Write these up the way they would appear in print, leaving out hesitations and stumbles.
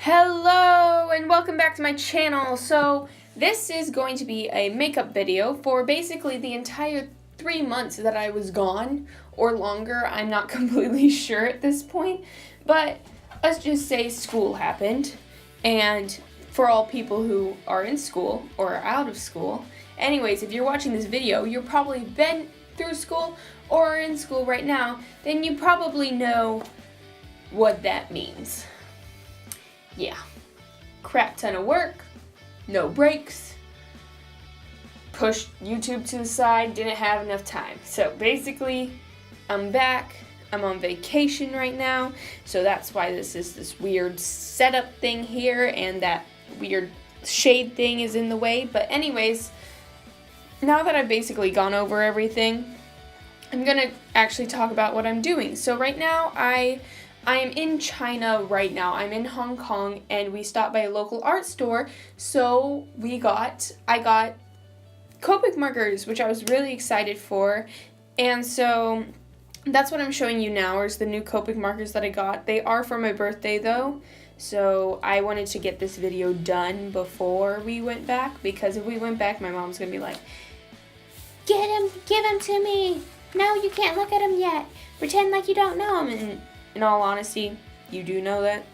Hello and welcome back to my channel. So this is going to be a makeup video for basically the entire 3 months that I was gone, or longer. I'm not completely sure at this point, but let's just say school happened. And for all people who are in school or are out of school, anyways, if you're watching this video, you've probably been through school or are in school right now, then you probably know what that means. Yeah, crap ton of work, no breaks, pushed YouTube to the side, didn't have enough time. So basically, I'm back, I'm on vacation right now, so that's why this is this weird setup thing here, and that weird shade thing is in the way. But anyways, now that I've basically gone over everything, I'm gonna actually talk about what I'm doing. So right now, I am in China right now. I'm in Hong Kong, and we stopped by a local art store, so I got Copic markers, which I was really excited for, and so that's what I'm showing you now, is the new Copic markers that I got. They are for my birthday though, so I wanted to get this video done before we went back, because if we went back, my mom's gonna be like, "Get him, give him to me. No, you can't look at him yet. Pretend like you don't know him." And in all honesty, you do know that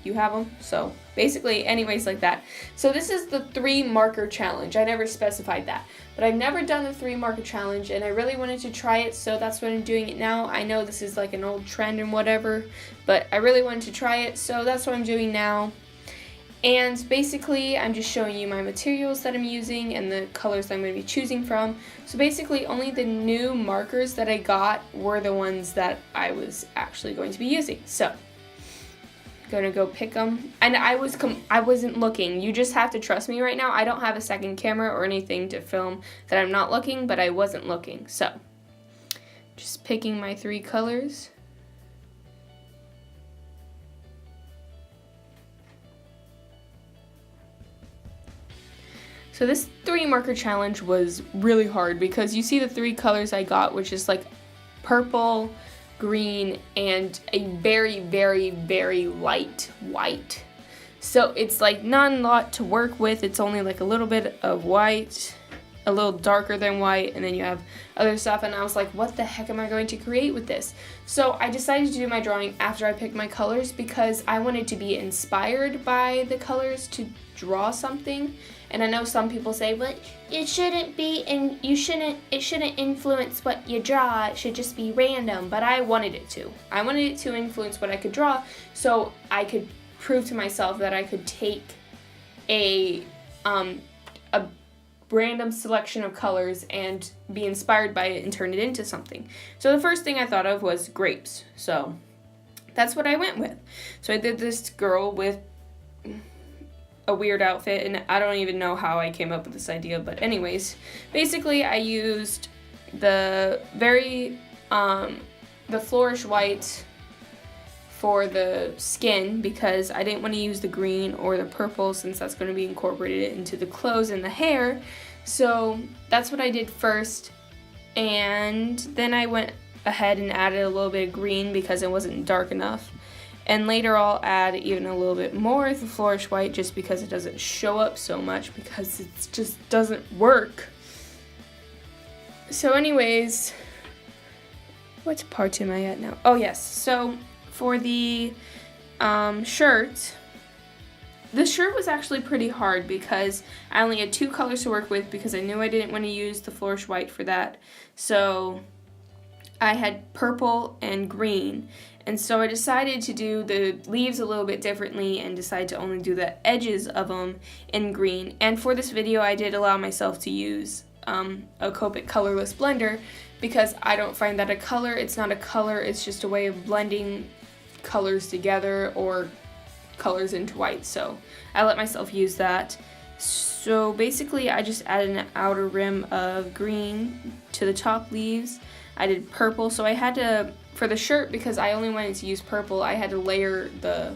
you have them. So basically, anyways, like that. So this is the 3 marker challenge. I never specified that, but I've never done the 3 marker challenge, and I really wanted to try it, so that's what I'm doing it now. I know this is like an old trend and whatever, but I really wanted to try it, so that's what I'm doing now. And basically, I'm just showing you my materials that I'm using and the colors that I'm going to be choosing from. So basically, only the new markers that I got were the ones that I was actually going to be using. So, I'm going to go pick them. And I wasn't looking. You just have to trust me right now. I don't have a second camera or anything to film that I'm not looking, but I wasn't looking. So, just picking my 3 colors. So this 3 marker challenge was really hard, because you see the 3 colors I got, which is like purple, green, and a very, very, very light white. So it's like not a lot to work with. It's only like a little bit of white, a little darker than white, and then you have other stuff. And I was like, what the heck am I going to create with this? So I decided to do my drawing after I picked my colors, because I wanted to be inspired by the colors to draw something. And I know some people say, but it shouldn't be, and it shouldn't influence what you draw. It should just be random. But I wanted it to. I wanted it to influence what I could draw, so I could prove to myself that I could take a random selection of colors and be inspired by it and turn it into something. So the first thing I thought of was grapes. So that's what I went with. So I did this girl with a weird outfit, and I don't even know how I came up with this idea, but anyways, basically I used the Flourish white for the skin, because I didn't want to use the green or the purple, since that's going to be incorporated into the clothes and the hair. So that's what I did first, and then I went ahead and added a little bit of green because it wasn't dark enough. And later I'll add even a little bit more of the Flourish white, just because it doesn't show up so much, because it just doesn't work. So anyways, what part am I at now? Oh yes, so for the shirt, the shirt was actually pretty hard, because I only had 2 colors to work with, because I knew I didn't want to use the Flourish white for that. So I had purple and green. And so I decided to do the leaves a little bit differently, and decided to only do the edges of them in green. And for this video, I did allow myself to use a Copic colorless blender, because I don't find that it's not a color, it's just a way of blending colors together, or colors into white. So I let myself use that. So basically, I just added an outer rim of green to the top leaves. I did purple, so I had to, for the shirt, because I only wanted to use purple, I had to layer the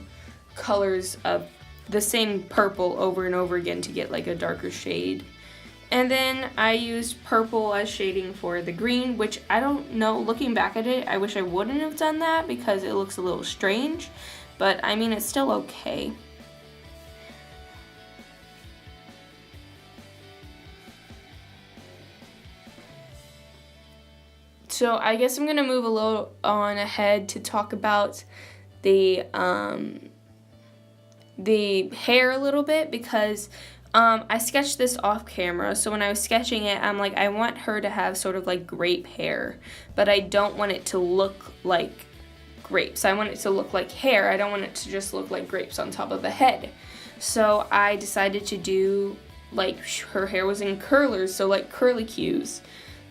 colors of the same purple over and over again to get like a darker shade. And then I used purple as shading for the green, which I don't know, looking back at it, I wish I wouldn't have done that because it looks a little strange, but I mean, it's still okay. So I guess I'm going to move a little on ahead to talk about the hair a little bit, because I sketched this off camera. So when I was sketching it, I'm like, I want her to have sort of like grape hair, but I don't want it to look like grapes. I want it to look like hair. I don't want it to just look like grapes on top of the head. So I decided to do, like, her hair was in curlers, so like curlicues.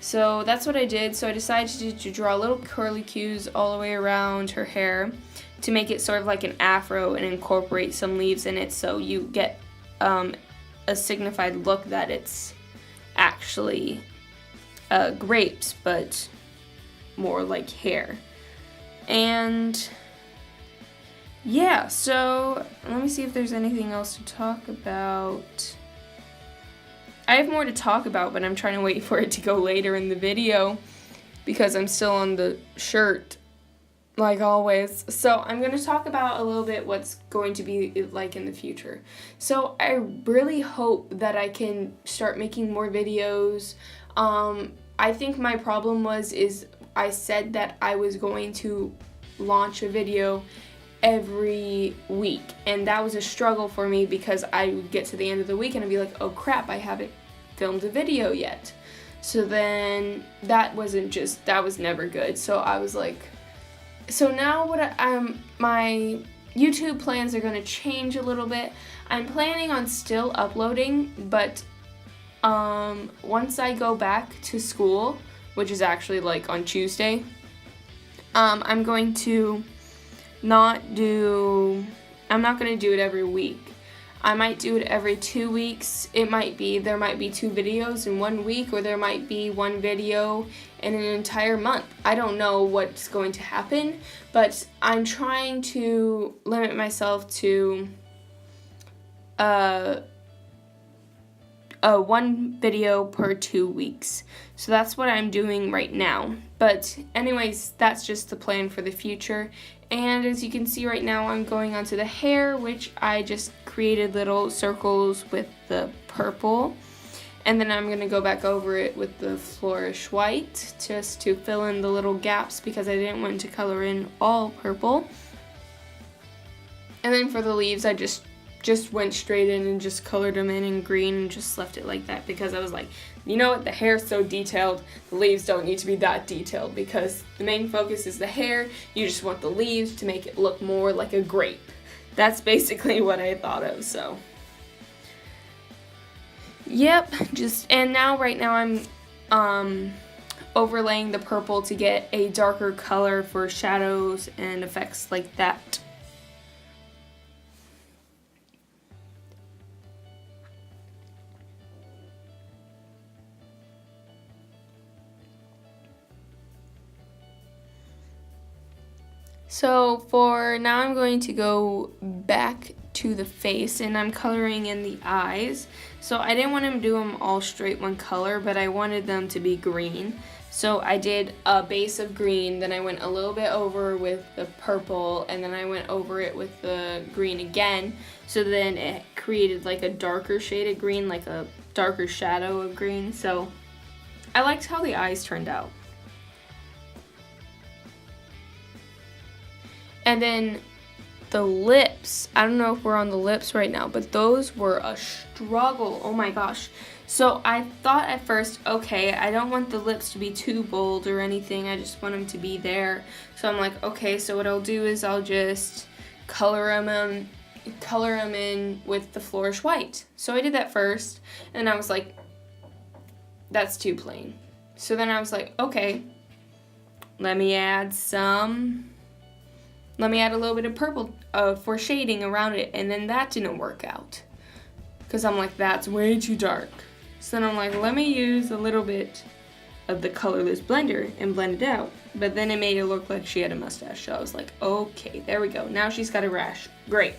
So that's what I did. So I decided to draw little curlicues all the way around her hair to make it sort of like an afro and incorporate some leaves in it, so you get a signified look that it's actually grapes, but more like hair. And yeah, so let me see if there's anything else to talk about. I have more to talk about, but I'm trying to wait for it to go later in the video because I'm still on the shirt, like always. So I'm going to talk about a little bit what's going to be like in the future. So I really hope that I can start making more videos. I think my problem is I said that I was going to launch a video every week, and that was a struggle for me because I would get to the end of the week and I'd be like, oh crap, I haven't filmed a video yet. So then that was never good. So I was like, so now my YouTube plans are going to change a little bit. I'm planning on still uploading, but once I go back to school, which is actually like on Tuesday, I'm going to I'm not going to do it every week. I might do it every 2 weeks. There might be 2 videos in 1 week, or there might be 1 video in an entire month. I don't know what's going to happen, but I'm trying to limit myself to 1 video per 2 weeks. So that's what I'm doing right now. But anyways, that's just the plan for the future. And as you can see right now, I'm going onto the hair, which I just created little circles with the purple. And then I'm going to go back over it with the Flourish White just to fill in the little gaps because I didn't want to color in all purple. And then for the leaves, I just went straight in and just colored them in green and just left it like that because I was like, you know what, the hair's so detailed, the leaves don't need to be that detailed because the main focus is the hair. You just want the leaves to make it look more like a grape. That's basically what I thought of, so. Yep, and right now I'm overlaying the purple to get a darker color for shadows and effects like that. So for now, I'm going to go back to the face, and I'm coloring in the eyes. So I didn't want to do them all straight one color, but I wanted them to be green. So I did a base of green, then I went a little bit over with the purple, and then I went over it with the green again. So then it created like a darker shade of green, like a darker shadow of green. So I liked how the eyes turned out. And then the lips, I don't know if we're on the lips right now, but those were a struggle. Oh my gosh. So I thought at first, okay, I don't want the lips to be too bold or anything. I just want them to be there. So I'm like, okay, so what I'll do is I'll just color them in with the Flourish White. So I did that first, and I was like, that's too plain. So then I was like, okay, let me add a little bit of purple for shading around it, and then that didn't work out because I'm like, that's way too dark. So then I'm like, let me use a little bit of the colorless blender and blend it out, but then it made it look like she had a mustache. So I was like, okay, there we go. Now she's got a rash. Great.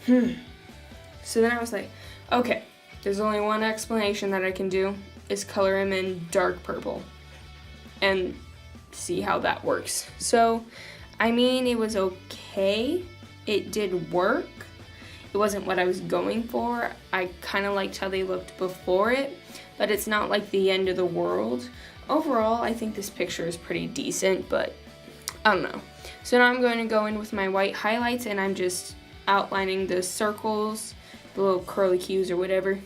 So then I was like, okay, there's only one explanation that I can do is color him in dark purple and see how that works. So I mean, it was okay. It did work. It wasn't what I was going for. I kind of liked how they looked before it, but it's not like the end of the world. overall, I think this picture is pretty decent, but I don't know. So now I'm going to go in with my white highlights, and I'm just outlining the circles, the little curly cues or whatever,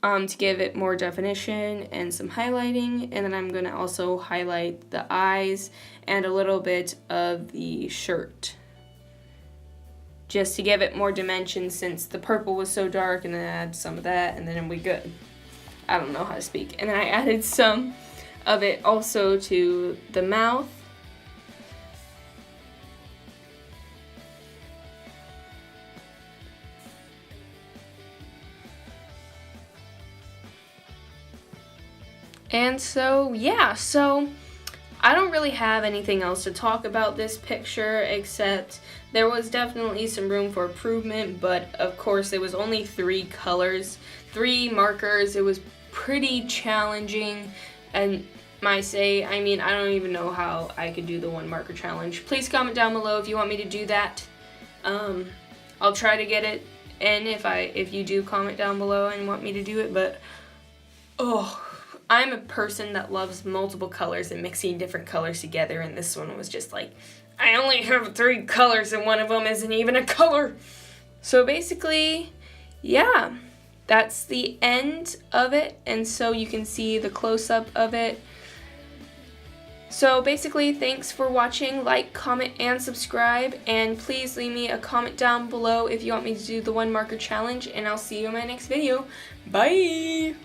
to give it more definition and some highlighting. And then I'm going to also highlight the eyes and a little bit of the shirt, just to give it more dimension, since the purple was so dark, and then I add some of that, and then we good. I don't know how to speak. And then I added some of it also to the mouth. And so, yeah, so I don't really have anything else to talk about this picture, except there was definitely some room for improvement, but of course it was only 3 colors, 3 markers. It was pretty challenging, and I don't even know how I could do the 1 marker challenge. Please comment down below if you want me to do that. I'll try to get it in if you do comment down below and want me to do it, but I'm a person that loves multiple colors and mixing different colors together, and this one was just like, I only have 3 colors and one of them isn't even a color. So basically, yeah, that's the end of it, and so you can see the close-up of it. So basically, thanks for watching. Like, comment, and subscribe, and please leave me a comment down below if you want me to do the 1 marker challenge, and I'll see you in my next video. Bye!